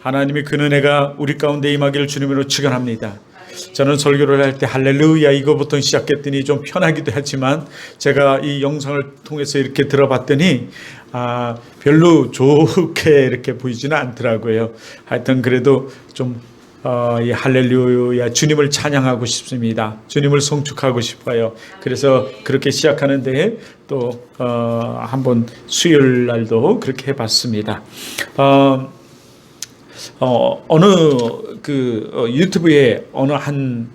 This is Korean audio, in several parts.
하나님의 그 은혜가 우리 가운데 임하기를 주님으로 축원합니다. 저는 설교를 할 때 할렐루야 이거부터 시작했더니 좀 편하기도 하지만 제가 이 영상을 통해서 이렇게 들어봤더니 별로 좋게 이렇게 보이지는 않더라고요. 하여튼 그래도 좀 이 할렐루야 주님을 찬양하고 싶습니다. 주님을 송축하고 싶어요. 그래서 그렇게 시작하는데 또 한번 수요일 날도 그렇게 해봤습니다. 어느 유튜브에 어느 한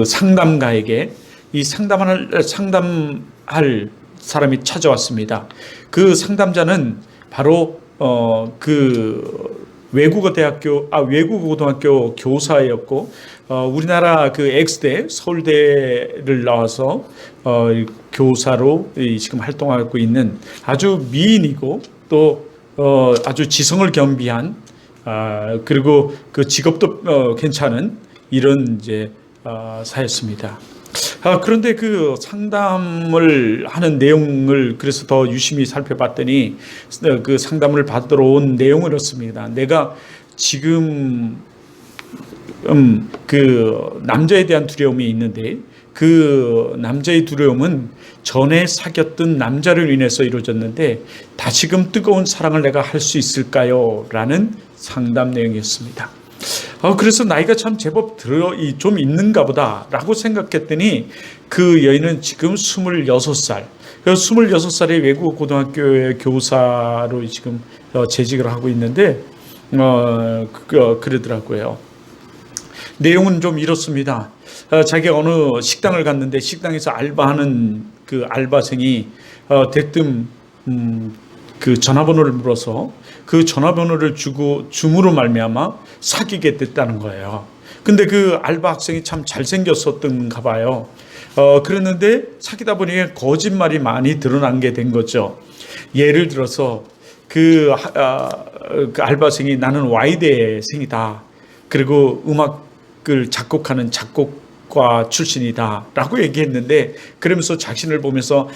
상담가에게 이 상담할 사람이 찾아왔습니다. 그 상담자는 바로 외국어고등학교 교사였고 우리나라 X대 서울대를 나와서 교사로 지금 활동하고 있는 아주 미인이고 또 아주 지성을 겸비한 그리고 그 직업도 괜찮은 이런 사였습니다. 그런데 그 상담을 하는 내용을 그래서 더 유심히 살펴봤더니 그 상담을 받으러 온 내용은 이렇습니다. 내가 지금 그 남자에 대한 두려움이 있는데 그 남자의 두려움은 전에 사귀었던 남자를 인해서 이루어졌는데 다시금 뜨거운 사랑을 내가 할 수 있을까요? 라는 상담 내용이었습니다. 그래서 나이가 참 제법 좀 있는가 보다 라고 생각했더니 그 여인은 지금 26살 26살의 외국 고등학교의 교사로 지금 재직을 하고 있는데 그러더라고요. 내용은 좀 이렇습니다. 자기가 어느 식당을 갔는데 식당에서 알바하는 그 알바생이 대뜸 그 전화번호를 물어서 그 전화번호를 줌으로 말미암아 사귀게 됐다는 거예요. 근데 그 알바 학생이 참 잘생겼었던가 봐요. 그랬는데 사귀다 보니 거짓말이 많이 드러난 게 된 거죠. 예를 들어서 그 알바생이 나는 Y대생이다. 그리고 음악을 작곡하는 작곡가 출신이다 라고 얘기했는데 그러면서 자신을 보면서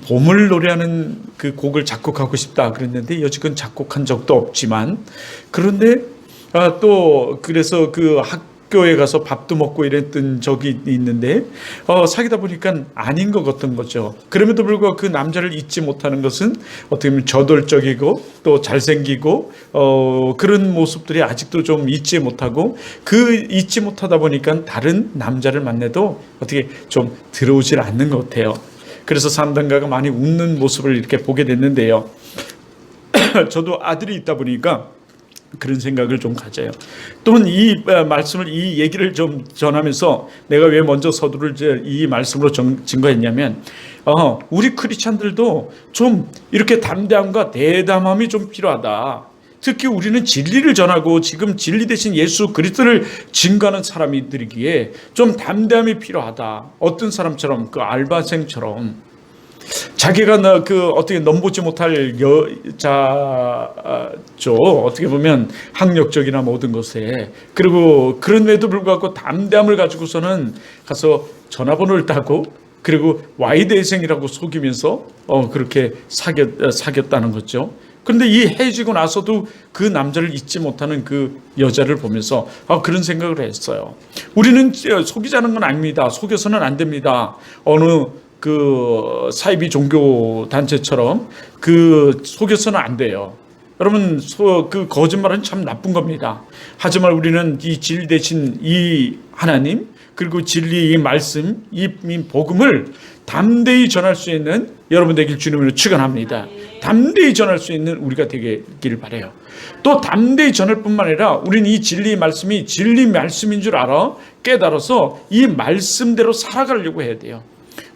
봄을 노래하는 그 곡을 작곡하고 싶다 그랬는데 여지껏 작곡한 적도 없지만 그런데 또 그래서 그 학교에 가서 밥도 먹고 이랬던 적이 있는데 사귀다 보니까 아닌 것 같은 거죠. 그럼에도 불구하고 그 남자를 잊지 못하는 것은 어떻게 보면 저돌적이고 또 잘생기고 그런 모습들이 아직도 좀 잊지 못하고 잊지 못하다 보니까 다른 남자를 만나도 어떻게 좀 들어오질 않는 것 같아요. 그래서 상담가가 많이 웃는 모습을 이렇게 보게 됐는데요. 저도 아들이 있다 보니까 그런 생각을 좀 가져요. 또는 이 얘기를 좀 전하면서 내가 왜 먼저 서두를 이 말씀으로 증거했냐면 우리 크리스찬들도 좀 이렇게 담대함과 대담함이 좀 필요하다. 특히 우리는 진리를 전하고 지금 진리 대신 예수 그리스도를 증거하는 사람이들이기에 좀 담대함이 필요하다. 어떤 사람처럼 그 알바생처럼 자기가 어떻게 넘보지 못할 여자죠. 어떻게 보면 학력적이나 모든 것에 그리고 그런데도 불구하고 담대함을 가지고서는 가서 전화번호를 따고 그리고 Y대생이라고 속이면서 그렇게 사귀었다는 거죠. 그런데 이 헤어지고 나서도 그 남자를 잊지 못하는 그 여자를 보면서 그런 생각을 했어요. 우리는 속이자는 건 아닙니다. 속여서는 안 됩니다. 어느 그 사이비 종교 단체처럼 속여서는 안 돼요. 여러분 그 거짓말은 참 나쁜 겁니다. 하지만 우리는 이 진리 대신 이 하나님 그리고 진리 이 말씀 이 복음을 담대히 전할 수 있는 여러분 되길 주님으로 축원합니다. 담대히 전할 수 있는 우리가 되길 바라요. 또 담대히 전할 뿐만 아니라 우리는 이 진리 말씀이 진리 말씀인 줄 깨달아서 이 말씀대로 살아가려고 해야 돼요.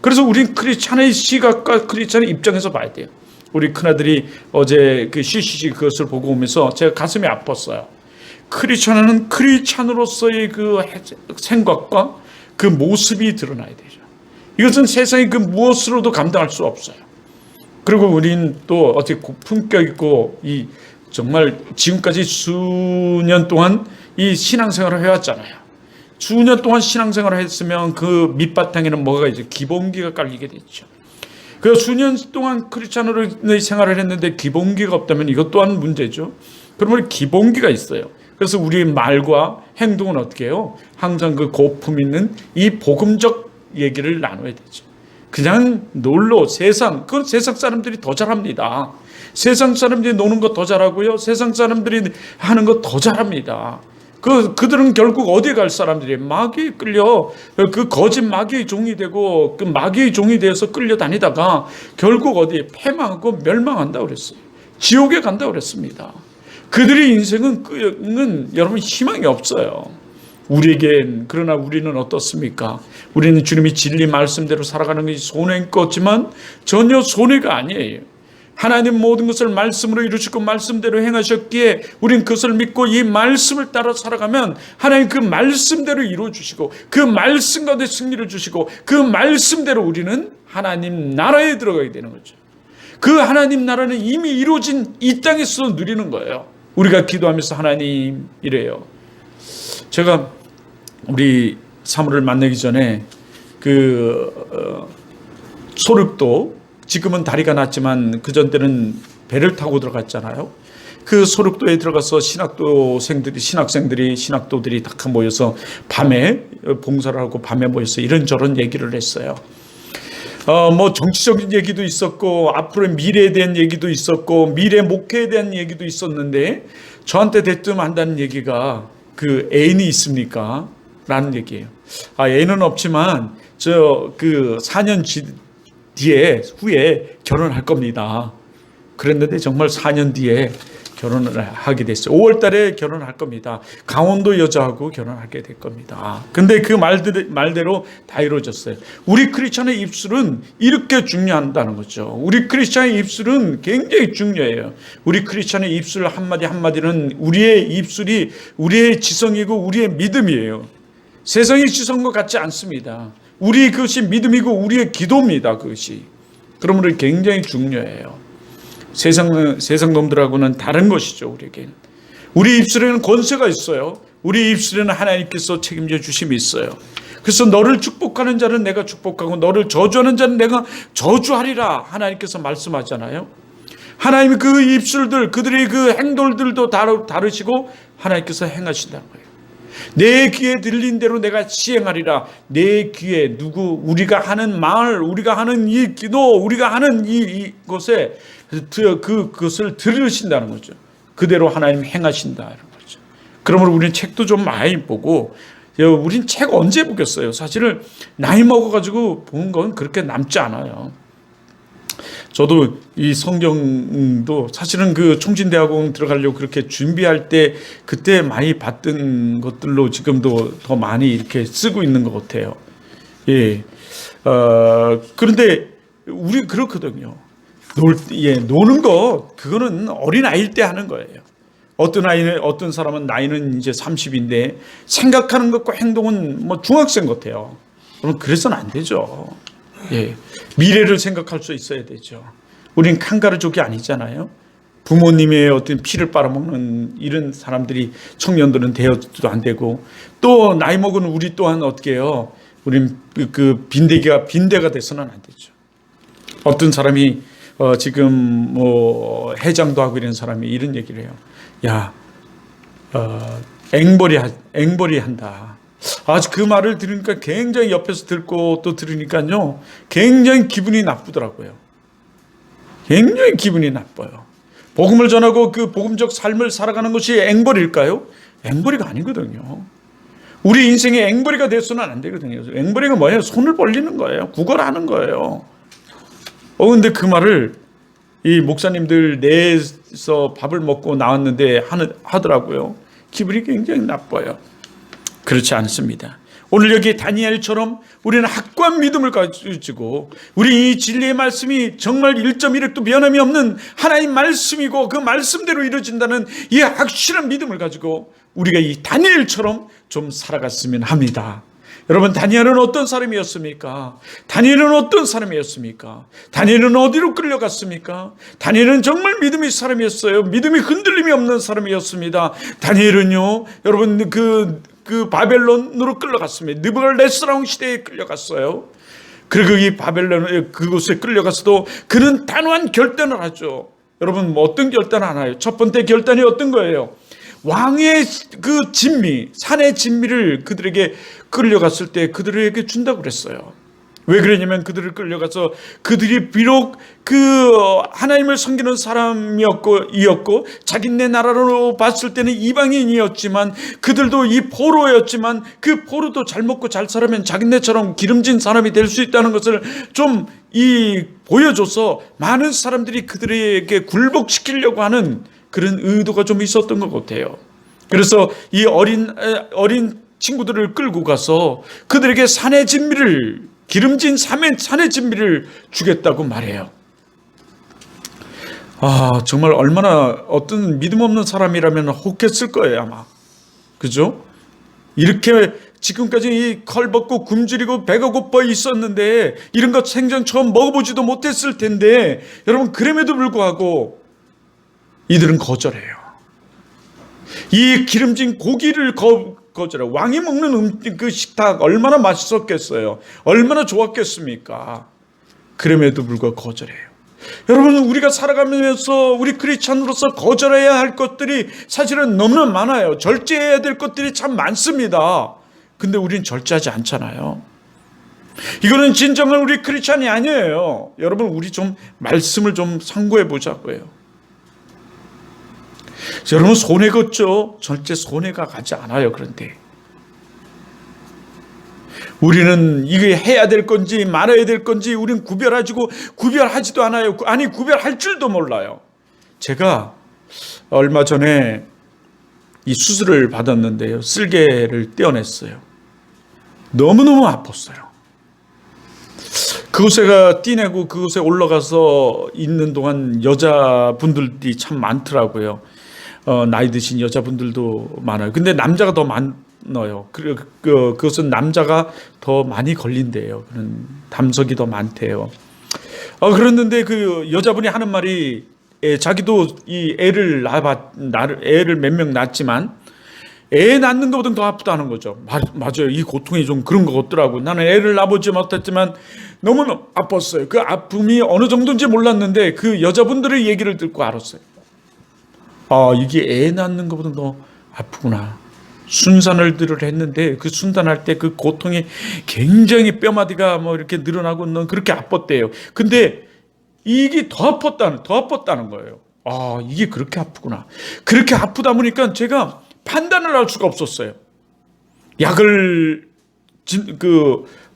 그래서 우린 크리스찬의 시각과 크리스찬의 입장에서 봐야 돼요. 우리 큰아들이 어제 그 CCC 그것을 보고 오면서 제가 가슴이 아팠어요. 크리스찬은 크리스찬으로서의 그 생각과 그 모습이 드러나야 되죠. 이것은 세상의 그 무엇으로도 감당할 수 없어요. 그리고 우린 또 어떻게 품격 있고 정말 지금까지 수년 동안 이 신앙생활을 해왔잖아요. 수년 동안 신앙생활을 했으면 그 밑바탕에는 뭐가 있죠? 기본기가 깔리게 됐죠. 그 수년 동안 크리스찬으로 생활을 했는데 기본기가 없다면 이것 또한 문제죠. 그러면 기본기가 있어요. 그래서 우리의 말과 행동은 어떻게 해요? 항상 그 고품 있는 이 복음적 얘기를 나눠야 되죠. 그냥 놀러 그건 세상 사람들이 더 잘합니다. 세상 사람들이 노는 거 더 잘하고요. 세상 사람들이 하는 거 더 잘합니다. 그들은 결국 어디에 갈 사람들이 마귀에 끌려 그 거짓 마귀의 종이 되고 그 마귀의 종이 되어서 끌려다니다가 결국 어디에 패망하고 멸망한다 그랬어요. 지옥에 간다 그랬습니다. 그들의 인생은 여러분 희망이 없어요. 우리에겐 그러나 우리는 어떻습니까? 우리는 주님이 진리 말씀대로 살아가는 것이 손해인 것 같지만 전혀 손해가 아니에요. 하나님 모든 것을 말씀으로 이루시고 말씀대로 행하셨기에 우린 그것을 믿고 이 말씀을 따라 살아가면 하나님 그 말씀대로 이루어주시고 그 말씀 가운데 승리를 주시고 그 말씀대로 우리는 하나님 나라에 들어가게 되는 거죠. 그 하나님 나라는 이미 이루어진 이 땅에서 누리는 거예요. 우리가 기도하면서 하나님 이래요. 제가 우리 사모를 만나기 전에 소륵도 지금은 다리가 났지만 그전 때는 배를 타고 들어갔잖아요. 그 소륵도에 들어가서 신학도들이 다 모여서 밤에 봉사를 하고 밤에 모여서 이런저런 얘기를 했어요. 뭐 정치적인 얘기도 있었고 앞으로의 미래에 대한 얘기도 있었고 미래 목회에 대한 얘기도 있었는데 저한테 대뜸 한다는 얘기가 그 애인이 있습니까? 라는 얘기예요. 애는 없지만 4년 후에 결혼할 겁니다. 그랬는데 정말 4년 뒤에 결혼을 하게 됐어요. 5월 달에 결혼할 겁니다. 강원도 여자하고 결혼하게 될 겁니다. 근데 그 말대로 다 이루어졌어요. 우리 크리스찬의 입술은 이렇게 중요하다는 거죠. 우리 크리스찬의 입술은 굉장히 중요해요. 우리 크리스찬의 입술 한마디 한마디는 우리의 입술이 우리의 지성이고 우리의 믿음이에요. 세상의 지성과 같지 않습니다. 그것이 믿음이고 우리의 기도입니다. 그것이. 그러므로 굉장히 중요해요. 세상 놈들하고는 다른 것이죠. 우리에게는. 우리 입술에는 권세가 있어요. 우리 입술에는 하나님께서 책임져 주심이 있어요. 그래서 너를 축복하는 자는 내가 축복하고 너를 저주하는 자는 내가 저주하리라 하나님께서 말씀하잖아요. 하나님이 그 입술들 그들의 그 행동들도 다르시고 하나님께서 행하신다는 거예요. 내 귀에 들린 대로 내가 시행하리라. 내 귀에 우리가 하는 말, 우리가 하는 이 기도, 우리가 하는 이곳에 그것을 들으신다는 거죠. 그대로 하나님 행하신다는 거죠. 그러므로 우리는 책도 좀 많이 보고, 우린 책 언제 보겠어요? 사실은 나이 먹어가지고 본 건 그렇게 남지 않아요. 저도 이 성경도 사실은 그 총진대학원 들어가려고 그렇게 준비할 때 그때 많이 봤던 것들로 지금도 더 많이 이렇게 쓰고 있는 것 같아요. 예. 그런데 우리 그렇거든요. 노는 거 그거는 어린 아이일 때 하는 거예요. 어떤 사람은 나이는 이제 30인데 생각하는 것과 행동은 뭐 중학생 같아요. 그럼 그래서는 안 되죠. 예. 미래를 생각할 수 있어야 되죠. 우린 칸가루족이 아니잖아요. 부모님의 어떤 피를 빨아먹는 이런 사람들이 청년들은 되어도 안 되고 또 나이 먹은 우리 또한 어떻게 해요? 우린 그 빈대가 돼서는 안 되죠. 어떤 사람이 지금 뭐 해장도 하고 이런 사람이 이런 얘기를 해요. 야, 앵벌이 한다. 아주 그 말을 들으니까 굉장히 옆에서 듣고 또 들으니까요 굉장히 기분이 나쁘더라고요. 굉장히 기분이 나빠요. 복음을 전하고 그 복음적 삶을 살아가는 것이 앵벌일까요? 앵벌이가 아니거든요. 우리 인생의 앵벌이가 돼서는 안 되거든요. 앵벌이가 뭐예요? 손을 벌리는 거예요. 구걸하는 거예요. 근데 그 말을 이 목사님들 내에서 밥을 먹고 나왔는데 하더라고요. 기분이 굉장히 나빠요. 그렇지 않습니다. 오늘 여기 다니엘처럼 우리는 확고한 믿음을 가지고 우리 이 진리의 말씀이 정말 1.1획도 변함이 없는 하나님 말씀이고 그 말씀대로 이루어진다는 이 확실한 믿음을 가지고 우리가 이 다니엘처럼 좀 살아갔으면 합니다. 여러분, 다니엘은 어떤 사람이었습니까? 다니엘은 어디로 끌려갔습니까? 다니엘은 정말 믿음의 사람이었어요. 믿음이 흔들림이 없는 사람이었습니다. 다니엘은요, 여러분, 그 바벨론으로 끌려갔습니다. 느부갓네살 시대에 끌려갔어요. 그리고 이 바벨론 그곳에 끌려갔어도 그는 단호한 결단을 하죠. 여러분 뭐 어떤 결단 하나요? 첫 번째 결단이 어떤 거예요? 왕의 그 진미, 산의 진미를 그들에게 끌려갔을 때 그들에게 준다고 그랬어요. 왜 그러냐면 그들을 끌려가서 그들이 비록 그 하나님을 섬기는 사람이었고 자기네 나라로 봤을 때는 이방인이었지만 그들도 이 포로였지만 그 포로도 잘 먹고 잘 살면 자기네처럼 기름진 사람이 될 수 있다는 것을 좀 보여줘서 많은 사람들이 그들에게 굴복시키려고 하는 그런 의도가 좀 있었던 것 같아요. 그래서 이 어린 친구들을 끌고 가서 그들에게 산의 진미를 기름진 산의 진미를 주겠다고 말해요. 정말 얼마나 어떤 믿음 없는 사람이라면 혹했을 거예요 아마. 그죠? 이렇게 지금까지 컬벗고 굶주리고 배가 고파 있었는데 이런 것 생전 처음 먹어보지도 못했을 텐데 여러분 그럼에도 불구하고 이들은 거절해요. 이 기름진 고기를 거절해요. 왕이 먹는 그 식탁 얼마나 맛있었겠어요. 얼마나 좋았겠습니까? 그럼에도 불구하고 거절해요. 여러분 우리가 살아가면서 우리 크리스찬으로서 거절해야 할 것들이 사실은 너무나 많아요. 절제해야 될 것들이 참 많습니다. 근데 우리는 절제하지 않잖아요. 이거는 진정한 우리 크리스찬이 아니에요. 여러분 우리 좀 말씀을 좀 상고해 보자고요. 여러분 손해 걷죠? 절대 손해가 가지 않아요. 그런데 우리는 이게 해야 될 건지 말아야 될 건지 우리는 구별하지도 않아요. 아니 구별할 줄도 몰라요. 제가 얼마 전에 이 수술을 받았는데요. 쓸개를 떼어냈어요. 너무너무 아팠어요. 그곳에가 떼내고 그곳에 올라가서 있는 동안 여자분들이 참 많더라고요. 나이 드신 여자분들도 많아요. 근데 남자가 더 많아요. 그것은 남자가 더 많이 걸린대요. 그런 담석이 더 많대요. 그랬는데 그 여자분이 하는 말이 자기도 이 애를 몇 명 낳았지만 애 낳는 것보다 더 아프다는 거죠. 맞아요. 이 고통이 좀 그런 것 같더라고요. 나는 애를 낳아보지 못했지만 너무 아팠어요. 그 아픔이 어느 정도인지 몰랐는데 그 여자분들의 얘기를 듣고 알았어요. 이게 애 낳는 것보다 더 아프구나. 순산을 했는데 그 순산할 때 그 고통이 굉장히 뼈마디가 뭐 이렇게 늘어나고 그렇게 아팠대요. 근데 이게 더 아팠다는 거예요. 이게 그렇게 아프구나. 그렇게 아프다 보니까 제가 판단을 할 수가 없었어요. 약을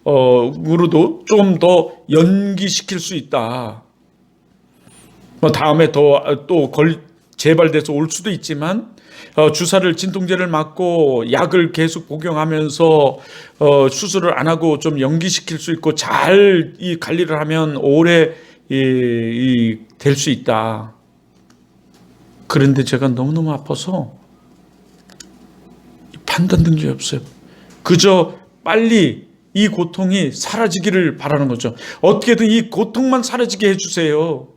으로도 좀 더 연기시킬 수 있다. 다음에 또 재발돼서 올 수도 있지만 주사를 진통제를 맞고 약을 계속 복용하면서 수술을 안 하고 좀 연기시킬 수 있고 잘 이 관리를 하면 오래 될 수 있다. 그런데 제가 너무너무 아파서 판단 능력이 없어요. 그저 빨리 이 고통이 사라지기를 바라는 거죠. 어떻게든 이 고통만 사라지게 해주세요.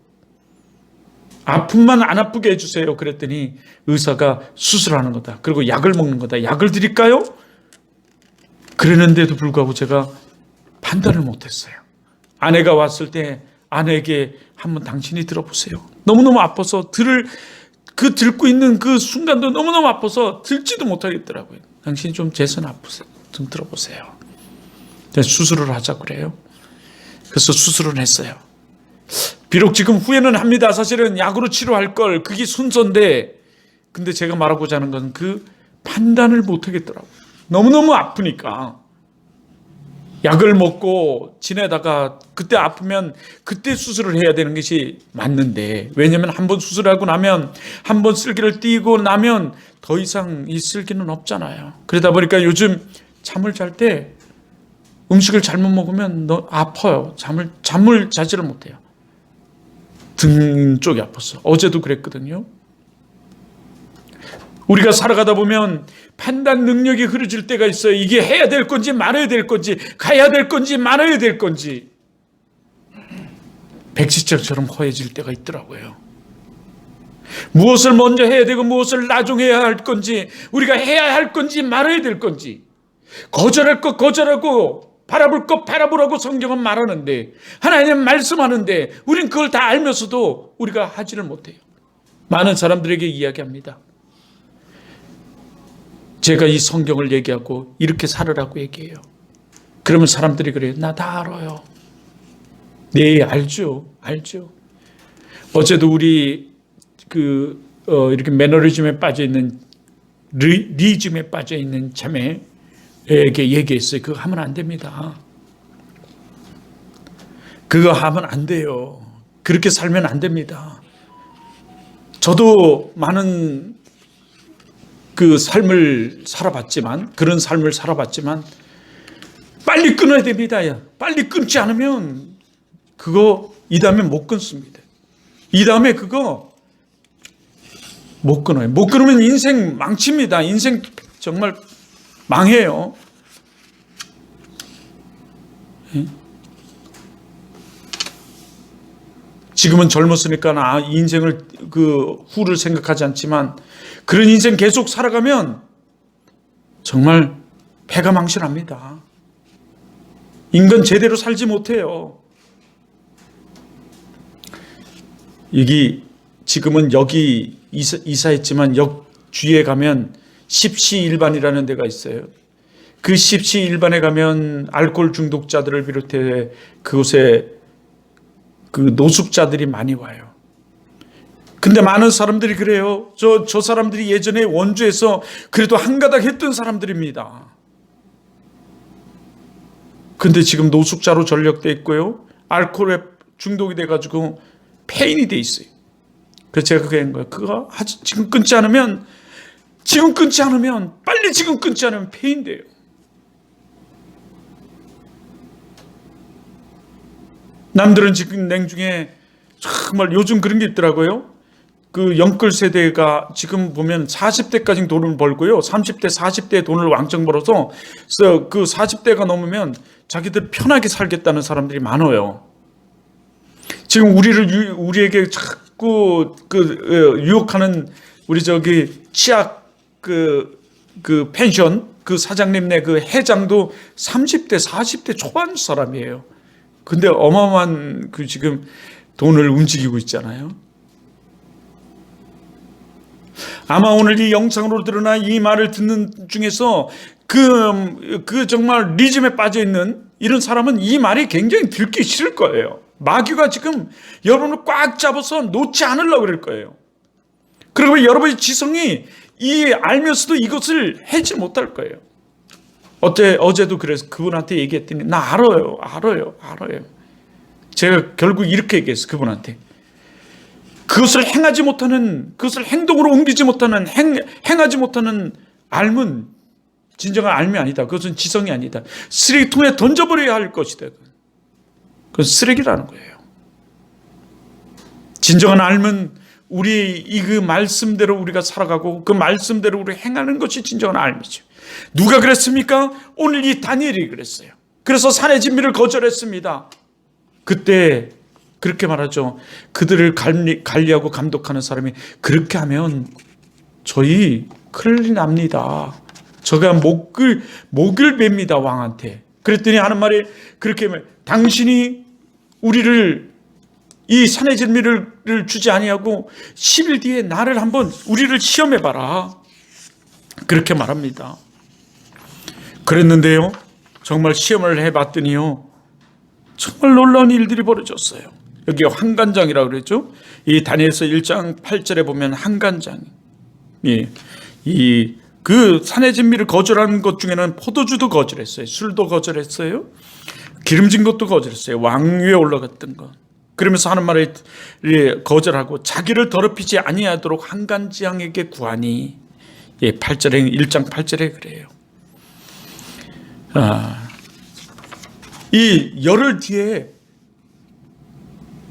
아픔만 안 아프게 해주세요. 그랬더니 의사가 수술하는 거다. 그리고 약을 먹는 거다. 약을 드릴까요? 그랬는데도 불구하고 제가 판단을 못했어요. 아내가 왔을 때 아내에게 한번 당신이 들어보세요. 너무너무 아파서 듣고 있는 그 순간도 너무너무 아파서 듣지도 못하겠더라고요. 당신이 좀 제 손 아프세요. 좀 들어보세요. 수술을 하자 그래요. 그래서 수술을 했어요. 비록 지금 후회는 합니다. 사실은 약으로 치료할 걸 그게 순서인데 근데 제가 말하고자 하는 건 그 판단을 못 하겠더라고요. 너무너무 아프니까 약을 먹고 지내다가 그때 아프면 그때 수술을 해야 되는 것이 맞는데 왜냐하면 한번 수술하고 나면 한번 쓸개를 띄고 나면 더 이상 이 쓸개는 없잖아요. 그러다 보니까 요즘 잠을 잘 때 음식을 잘못 먹으면 아파요. 잠을 자지를 못해요. 등 쪽이 아팠어. 어제도 그랬거든요. 우리가 살아가다 보면 판단 능력이 흐려질 때가 있어요. 이게 해야 될 건지 말아야 될 건지 가야 될 건지 말아야 될 건지 백지장처럼 허해질 때가 있더라고요. 무엇을 먼저 해야 되고 무엇을 나중에 해야 할 건지 우리가 해야 할 건지 말아야 될 건지 거절할 것 거절하고 바라볼 것 바라보라고 성경은 말하는데, 하나님 말씀하는데 우린 그걸 다 알면서도 우리가 하지를 못해요. 많은 사람들에게 이야기합니다. 제가 이 성경을 얘기하고 이렇게 살으라고 얘기해요. 그러면 사람들이 그래요. 나 다 알아요. 네, 알죠. 어제도 우리 이렇게 매너리즘에 빠져 있는 리즘에 빠져 있는 자매에게 얘기했어요. 그거 하면 안 됩니다. 그거 하면 안 돼요. 그렇게 살면 안 됩니다. 저도 많은 그런 삶을 살아봤지만 빨리 끊어야 됩니다. 빨리 끊지 않으면 그거 이 다음에 못 끊습니다. 이 다음에 그거 못 끊어요. 못 끊으면 인생 망칩니다. 인생 정말 망해요. 지금은 젊었으니까 인생을 후를 생각하지 않지만 그런 인생 계속 살아가면 정말 패가 망신합니다. 인간 제대로 살지 못해요. 지금은 여기 이사했지만 역 주위에 가면 십시일반이라는 데가 있어요. 그 십시일반에 가면 알코올 중독자들을 비롯해 그곳에 노숙자들이 많이 와요. 근데 많은 사람들이 그래요. 저 사람들이 예전에 원주에서 그래도 한가닥 했던 사람들입니다. 근데 지금 노숙자로 전역돼 있고요. 알코올에 중독이 돼가지고 폐인이 돼 있어요. 그래서 제가 그게 한 거예요. 그거 지금 끊지 않으면 빨리 지금 끊지 않으면 폐인돼요. 남들은 지금 냉중에 정말 요즘 그런 게 있더라고요. 그 영끌 세대가 지금 보면 40대까지 돈을 벌고요. 30대, 40대에 돈을 왕창 벌어서 그 40대가 넘으면 자기들 편하게 살겠다는 사람들이 많아요. 지금 우리에게 자꾸 유혹하는 우리 치약 펜션 사장님네 회장도 30대, 40대 초반 사람이에요. 근데 어마어마한 지금 돈을 움직이고 있잖아요. 아마 오늘 이 영상으로 드러나 이 말을 듣는 중에서 정말 리즘에 빠져 있는 이런 사람은 이 말이 굉장히 듣기 싫을 거예요. 마귀가 지금 여러분을 꽉 잡아서 놓지 않으려고 그럴 거예요. 그리고 여러분의 지성이 알면서도 이것을 해지 못할 거예요. 어제도 그래서 그분한테 얘기했더니 나 알아요. 제가 결국 이렇게 얘기했어요. 그분한테. 그것을 행동으로 옮기지 못하는, 행하지 못하는 알면 진정한 알미 아니다. 그것은 지성이 아니다. 쓰레기통에 던져버려야 할 것이다. 그건 쓰레기라는 거예요. 진정한 알면 그 말씀대로 우리가 살아가고 그 말씀대로 우리 행하는 것이 진정한 알미죠. 누가 그랬습니까? 오늘 이 다니엘이 그랬어요. 그래서 산의 진미를 거절했습니다. 그때 그렇게 말하죠. 그들을 관리하고 감독하는 사람이 그렇게 하면 저희 큰일 납니다. 저가 목을 맵니다, 왕한테. 그랬더니 하는 말이 그렇게 당신이 우리를 이 산의 진미를 주지 아니하고 10일 뒤에 나를 한번 우리를 시험해 봐라. 그렇게 말합니다. 그랬는데요. 정말 시험을 해봤더니요. 정말 놀라운 일들이 벌어졌어요. 여기 한간장이라고 그랬죠. 이 다니엘서 1장 8절에 보면 한간장. 그 산의 진미를 거절한 것 중에는 포도주도 거절했어요. 술도 거절했어요. 기름진 것도 거절했어요. 왕위에 올라갔던 것. 그러면서 하는 말을 거절하고 자기를 더럽히지 아니하도록 한간장에게 구하니 8절에 1장 8절에 그래요. 이 열흘 뒤에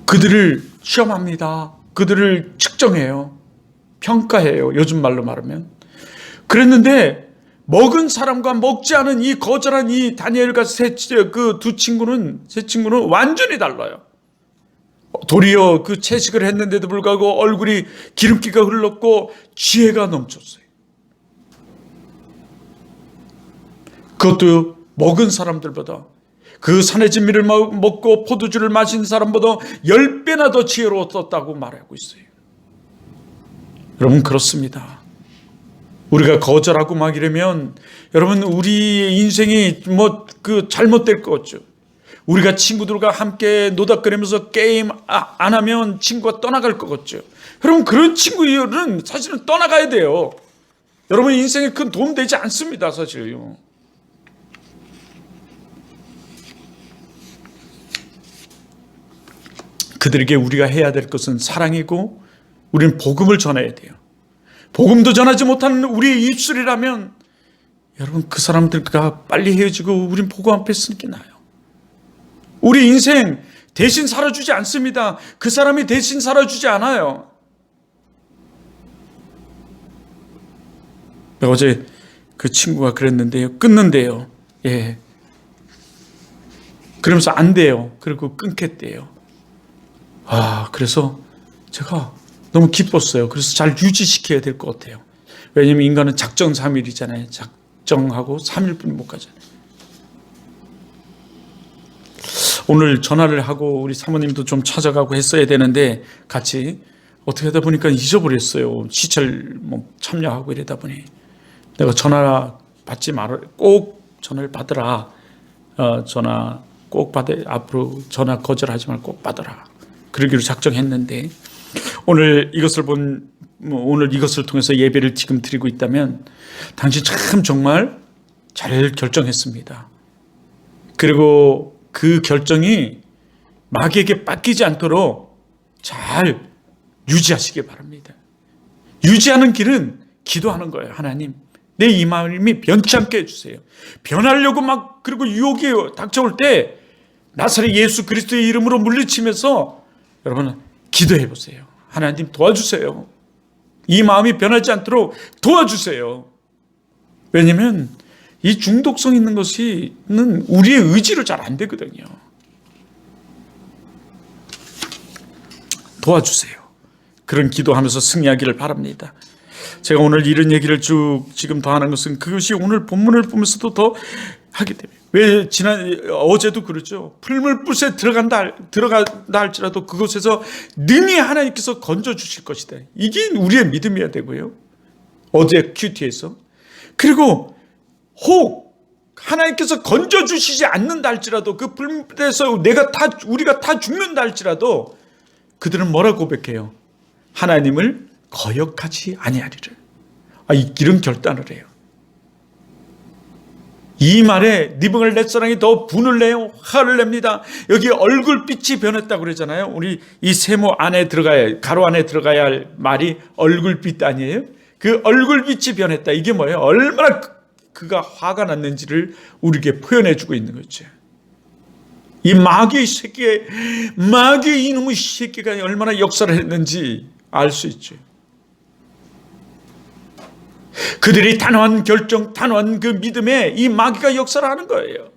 그들을 시험합니다. 그들을 측정해요. 평가해요. 요즘 말로 말하면. 그랬는데 먹은 사람과 먹지 않은 이 거절한 이 다니엘과 세 친구는 완전히 달라요. 도리어 그 채식을 했는데도 불구하고 얼굴이 기름기가 흘렀고 지혜가 넘쳤어요. 그것도 먹은 사람들보다 그 산의 진미를 먹고 포도주를 마신 사람보다 10배나 더 지혜로웠다고 말하고 있어요. 여러분, 그렇습니다. 우리가 거절하고 막 이러면 여러분, 우리 인생이 잘못될 거죠. 우리가 친구들과 함께 노닥거리면서 게임 안 하면 친구가 떠나갈 것 같죠. 여러분, 그런 친구들은 사실은 떠나가야 돼요. 여러분 인생에 큰 도움 되지 않습니다, 사실요. 그들에게 우리가 해야 될 것은 사랑이고, 우리는 복음을 전해야 돼요. 복음도 전하지 못하는 우리의 입술이라면 여러분, 그 사람들과 빨리 헤어지고 우린 복음 앞에 쓰는 게 나아요. 우리 인생 대신 살아주지 않습니다. 그 사람이 대신 살아주지 않아요. 어제 그 친구가 그랬는데요, 끊는데요. 예. 그러면서 안 돼요. 그리고 끊겠대요. 그래서 제가 너무 기뻤어요. 그래서 잘 유지시켜야 될 것 같아요. 왜냐하면 인간은 작정 3일이잖아요. 작정하고 3일뿐이 못 가잖아요. 오늘 전화를 하고 우리 사모님도 좀 찾아가고 했어야 되는데 같이 어떻게 하다 보니까 잊어버렸어요. 시철 참여하고 이러다 보니 내가 전화 받지 말아, 꼭 전화를 받으라. 전화 꼭 받아. 앞으로 전화 거절하지 말고 꼭 받으라. 그러기로 작정했는데 오늘 이것을 통해서 예배를 지금 드리고 있다면 당신 참 정말 잘 결정했습니다. 그리고 그 결정이 마귀에게 뺏기지 않도록 잘 유지하시기 바랍니다. 유지하는 길은 기도하는 거예요. 하나님, 내 이 마음이 변치 않게 해주세요. 변하려고 그리고 유혹이 닥쳐올 때 나사렛 예수 그리스도의 이름으로 물리치면서 여러분 기도해 보세요. 하나님 도와주세요. 이 마음이 변하지 않도록 도와주세요. 왜냐하면 이 중독성 있는 것은 우리의 의지로 잘 안 되거든요. 도와주세요. 그런 기도하면서 승리하기를 바랍니다. 제가 오늘 이런 얘기를 쭉 지금 더 하는 것은 그것이 오늘 본문을 보면서도 더 하게 됩니다. 왜 어제도 그렇죠. 풀물불에 들어간다 할지라도 그곳에서 능히 하나님께서 건져 주실 것이다. 이게 우리의 믿음이어야 되고요. 어제 큐티에서. 그리고 혹 하나님께서 건져 주시지 않는다 할지라도 그 풀물에서 우리가 다 죽는다 할지라도 그들은 뭐라고 고백해요? 하나님을 거역하지 아니하리를. 이런 결단을 해요. 이 말에 니브갈 넷사랑이 더 분을 내요. 화를 냅니다. 여기 얼굴빛이 변했다고 그러잖아요. 우리 이 세모 안에 가로 안에 들어가야 할 말이 얼굴빛 아니에요? 그 얼굴빛이 변했다. 이게 뭐예요? 얼마나 그가 화가 났는지를 우리에게 표현해 주고 있는 거죠. 이 마귀의 이놈의 새끼가 얼마나 역사를 했는지 알 수 있죠. 그들이 단호한 결정, 단호한 그 믿음에 이 마귀가 역사를 하는 거예요.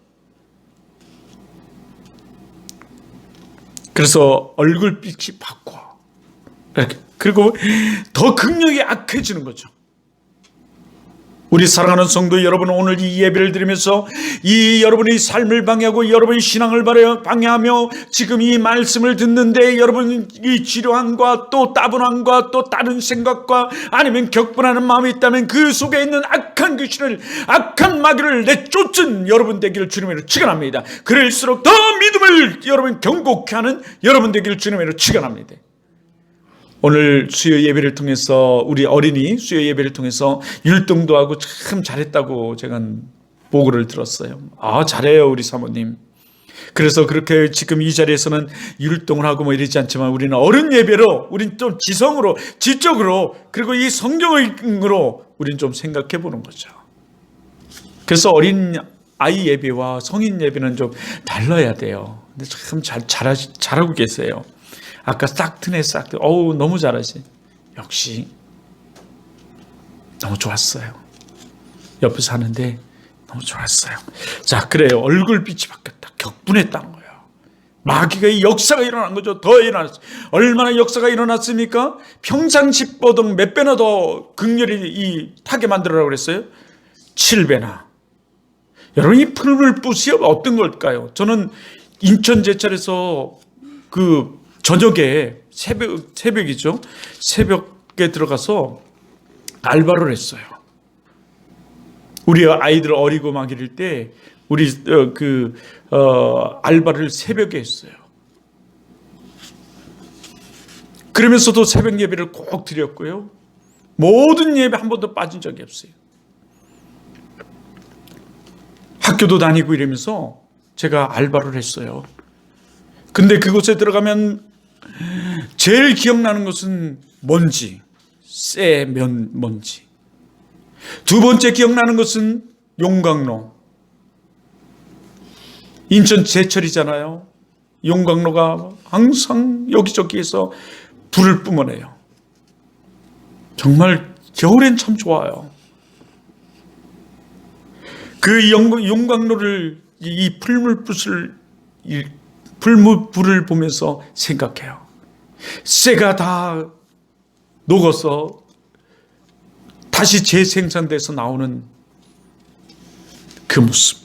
그래서 얼굴빛이 바꿔. 그리고 더 극력이 악해지는 거죠. 우리 사랑하는 성도 여러분, 오늘 이 예배를 드리면서 여러분의 삶을 방해하고 여러분의 신앙을 방해하며 지금 이 말씀을 듣는데 여러분 이 지루함과 또 따분함과 또 다른 생각과 아니면 격분하는 마음이 있다면 그 속에 있는 악한 귀신을, 악한 마귀를 내쫓은 여러분 되기를 주님으로 축원합니다. 그럴수록 더 믿음을 여러분 경고케 하는 여러분 되기를 주님으로 축원합니다. 오늘 수요 예배를 통해서 우리 어린이 수요 예배를 통해서 율동도 하고 참 잘했다고 제가 보고를 들었어요. 잘해요 우리 사모님. 그래서 그렇게 지금 이 자리에서는 율동을 하고 이러지 않지만 우리는 어른 예배로, 우리는 좀 지성으로, 지적으로, 그리고 이 성경으로 우리는 좀 생각해 보는 거죠. 그래서 어린 아이 예배와 성인 예배는 좀 달라야 돼요. 근데 참 잘하고 계세요. 아까 싹트네. 너무 잘하시. 역시 너무 좋았어요. 옆에서 하는데 너무 좋았어요. 자, 그래요. 얼굴빛이 바뀌었다. 격분했다는 거예요. 마귀가 역사가 일어난 거죠. 더 일어났어요. 얼마나 역사가 일어났습니까? 평상시보다 몇 배나 더 극렬히 타게 만들어라고 그랬어요? 7배나. 여러분, 이 풀물붓이 어떤 걸까요? 저는 인천 제철에서 그 저녁에 새벽이죠. 새벽에 들어가서 알바를 했어요. 우리 아이들 어리고 막 이럴 때 우리 알바를 새벽에 했어요. 그러면서도 새벽 예배를 꼭 드렸고요. 모든 예배 한 번도 빠진 적이 없어요. 학교도 다니고 이러면서 제가 알바를 했어요. 근데 그곳에 들어가면 제일 기억나는 것은 먼지, 먼지. 두 번째 기억나는 것은 용광로. 인천 제철이잖아요. 용광로가 항상 여기저기에서 불을 뿜어내요. 정말 겨울엔 참 좋아요. 그 용광로를, 이 풀물불을 보면서 생각해요. 쇠가 다 녹아서 다시 재생산돼서 나오는 그 모습.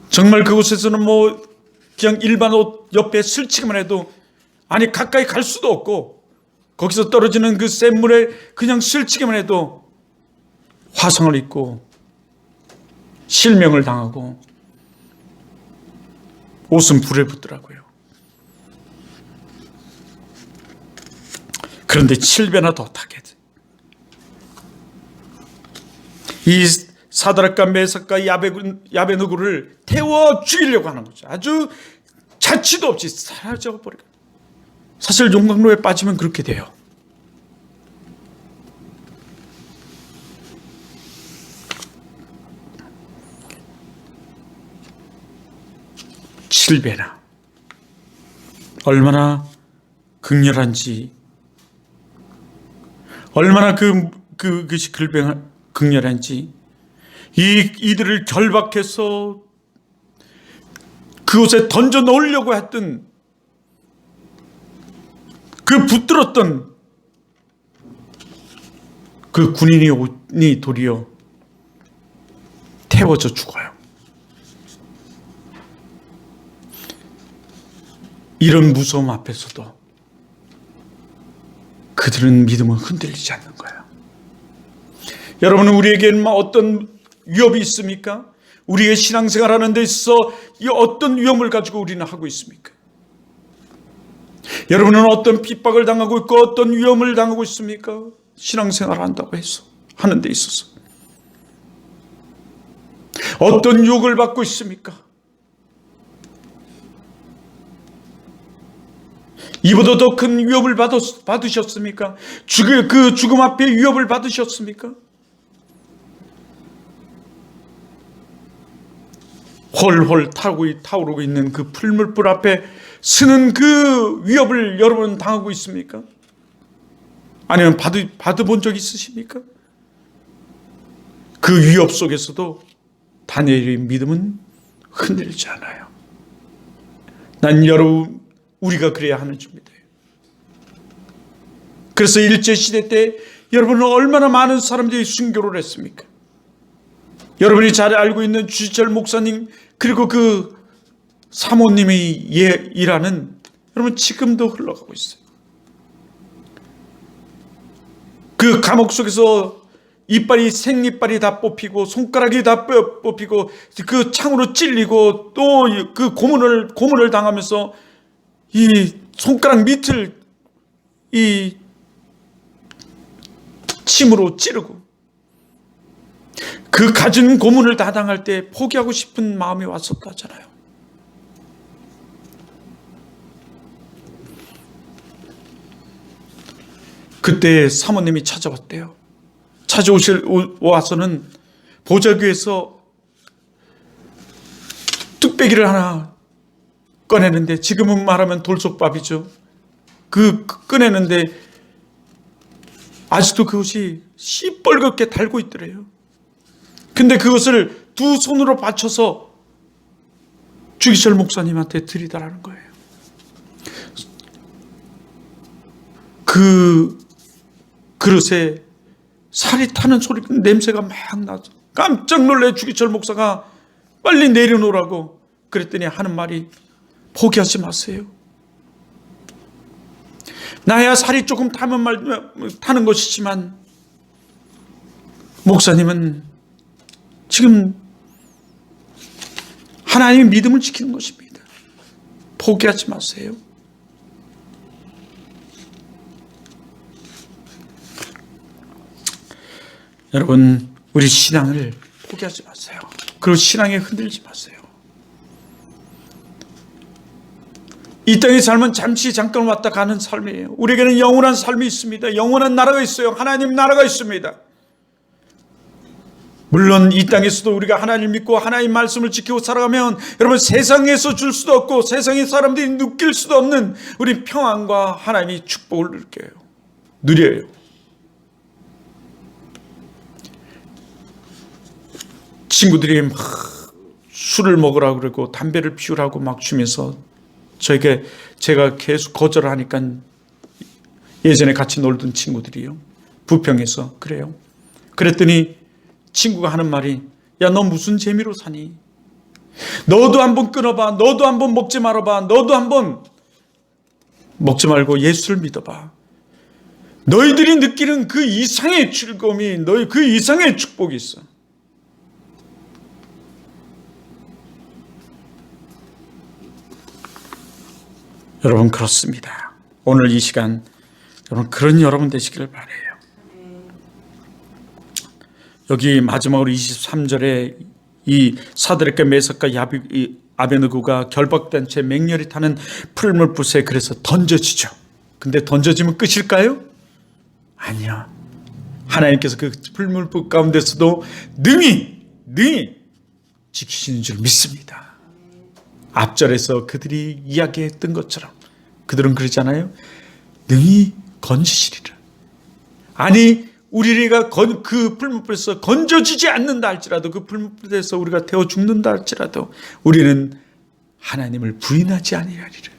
정말 그곳에서는 뭐 그냥 일반 옷 옆에 스치기만 해도, 아니 가까이 갈 수도 없고, 거기서 떨어지는 그 센 물에 그냥 스치기만 해도 화상을 입고 실명을 당하고 옷은 불에 붙더라고요. 그런데 7배나 더 타게 돼. 이 사드락과 메삭과 야베누고를 태워 죽이려고 하는 거죠. 아주 자취도 없이 사라져 버리고. 사실 용광로에 빠지면 그렇게 돼요. 칠배나 얼마나 극렬한지, 얼마나 그것이 극렬한지, 이들을 결박해서 그곳에 던져 놓으려고 했던 그 붙들었던 그 군인이 도리어 태워져 죽어요. 이런 무서움 앞에서도 그들은 믿음을 흔들리지 않는 거예요. 여러분은 우리에게는 어떤 위협이 있습니까? 우리의 신앙생활하는 데 있어서 이 어떤 위험을 가지고 우리는 하고 있습니까? 여러분은 어떤 핍박을 당하고 있고 어떤 위험을 당하고 있습니까? 신앙생활을 한다고 해서 하는 데 있어서 어떤 유혹을 받고 있습니까? 이보다 더 큰 위협을 받으셨습니까? 그 죽음 앞에 위협을 받으셨습니까? 홀홀 타오르고 있는 그 풀물불 앞에 서는 그 위협을 여러분 당하고 있습니까? 아니면 받아본 적 있으십니까? 그 위협 속에서도 다니엘의 믿음은 흔들리지 않아요. 난 우리가 그래야 하는 줄입니다. 그래서 일제시대 때 여러분은 얼마나 많은 사람들이 순교를 했습니까? 여러분이 잘 알고 있는 주지철 목사님, 그리고 그 사모님의 일하는, 여러분 지금도 흘러가고 있어요. 그 감옥 속에서 생이빨이 다 뽑히고 손가락이 다 뽑히고 그 창으로 찔리고 또 그 고문을 당하면서 이 손가락 밑을 이 침으로 찌르고, 그 갖은 고문을 다 당할 때 포기하고 싶은 마음이 왔었다잖아요. 그때 사모님이 찾아왔대요. 와서는 보자기에서 뚝배기를 하나 꺼내는데, 지금은 말하면 돌솥밥이죠. 꺼내는데 아직도 그것이 시뻘겋게 달고 있더래요. 근데 그것을 두 손으로 받쳐서 주기철 목사님한테 드리다라는 거예요. 그 그릇에 살이 타는 냄새가 막 나죠. 깜짝 놀래 주기철 목사가 빨리 내려놓으라고 그랬더니 하는 말이 포기하지 마세요. 나야 살이 조금 타는 것이지만 목사님은 지금 하나님의 믿음을 지키는 것입니다. 포기하지 마세요. 여러분, 우리 신앙을 포기하지 마세요. 그리고 신앙에 흔들리지 마세요. 이 땅의 삶은 잠깐 왔다 가는 삶이에요. 우리에게는 영원한 삶이 있습니다. 영원한 나라가 있어요. 하나님 나라가 있습니다. 물론 이 땅에서도 우리가 하나님을 믿고 하나님 말씀을 지키고 살아가면 여러분 세상에서 줄 수도 없고 세상의 사람들이 느낄 수도 없는 우리 평안과 하나님의 축복을 누려요. 친구들이 막 술을 먹으라고 그러고 담배를 피우라고 막 주면서 제가 계속 거절하니까 예전에 같이 놀던 친구들이요. 부평에서 그래요. 그랬더니 친구가 하는 말이 야, 너 무슨 재미로 사니? 너도 한번 끊어봐. 너도 한번 먹지 말아봐. 너도 한번 먹지 말고 예수를 믿어봐. 너희들이 느끼는 그 이상의 즐거움이 너희 그 이상의 축복이 있어. 여러분 그렇습니다. 오늘 이 시간 여러분 그런 여러분 되시기를 바라요. 여기 마지막으로 23절에 이 사드락과 메삭과 아베느고가 결박된 채 맹렬히 타는 풀물불에 그래서 던져지죠. 근데 던져지면 끝일까요? 아니야. 하나님께서 그 풀물불 가운데서도 능히 지키시는 줄 믿습니다. 앞절에서 그들이 이야기했던 것처럼 그들은 그러잖아요. 능히 건지시리라. 아니 우리가 그 풀무불에서 건져지지 않는다 할지라도 그 풀무불에서 우리가 태워 죽는다 할지라도 우리는 하나님을 부인하지 아니하리라.